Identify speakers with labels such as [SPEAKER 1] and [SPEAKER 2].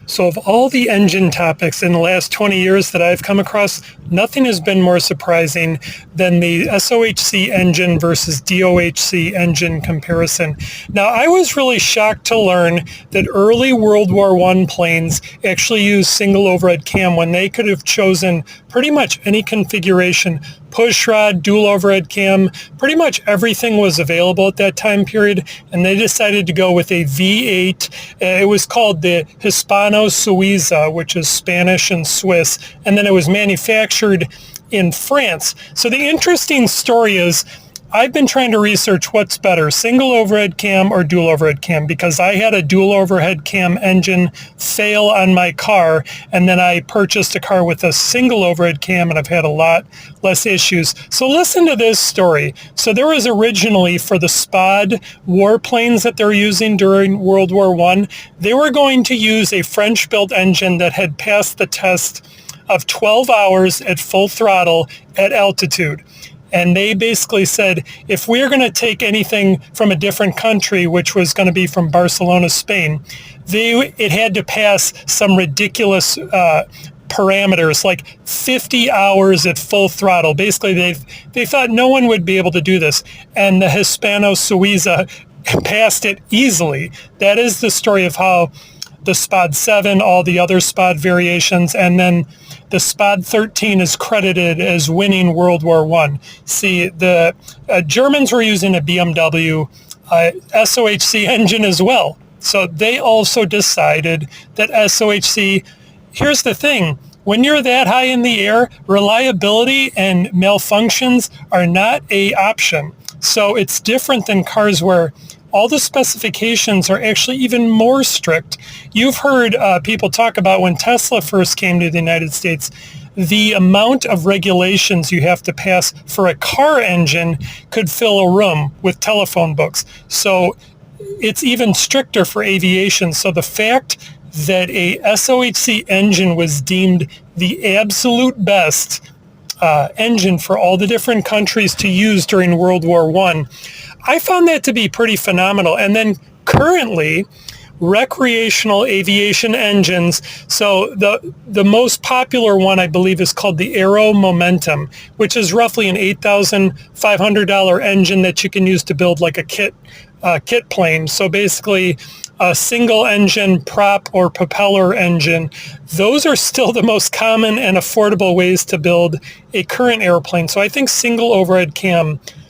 [SPEAKER 1] So of all the engine topics in the last 20 years that I've come across, nothing has been more surprising than the SOHC engine versus DOHC engine comparison. Now, I was really shocked to learn that early World War I planes actually used single overhead cam when they could have chosen pretty much any configuration. Push rod, dual overhead cam, pretty much everything was available at that time period, and they decided to go with a V8. It was called the Hispano-Suiza, which is Spanish and Swiss, and then it was manufactured in France. So the interesting story is, I've been trying to research what's better, single overhead cam or dual overhead cam, because I had a dual overhead cam engine fail on my car, and then I purchased a car with a single overhead cam, and I've had a lot less issues. So listen to this story. So there was originally, for the SPAD warplanes that they're using during World War I, they were going to use a French-built engine that had passed the test of 12 hours at full throttle at altitude. And they basically said, if we're going to take anything from a different country, which was going to be from Barcelona, Spain, it had to pass some ridiculous parameters, like 50 hours at full throttle. Basically, they thought no one would be able to do this. And the Hispano-Suiza passed it easily. That is the story of how the SPAD 7, all the other SPAD variations, and then the SPAD 13 is credited as winning World War I. See, the Germans were using a BMW SOHC engine as well. So they also decided that SOHC, here's the thing, when you're that high in the air, reliability and malfunctions are not an option. So it's different than cars where all the specifications are actually even more strict. You've heard people talk about when Tesla first came to the United States, the amount of regulations you have to pass for a car engine could fill a room with telephone books. So it's even stricter for aviation. So the fact that a SOHC engine was deemed the absolute best engine for all the different countries to use during World War I found that to be pretty phenomenal. And then currently, recreational aviation engines, so the most popular one, I believe, is called the Aero Momentum, which is roughly an $8,500 engine that you can use to build like a kit plane. So basically, a single engine prop or propeller engine. Those are still the most common and affordable ways to build a current airplane. So I think single overhead cam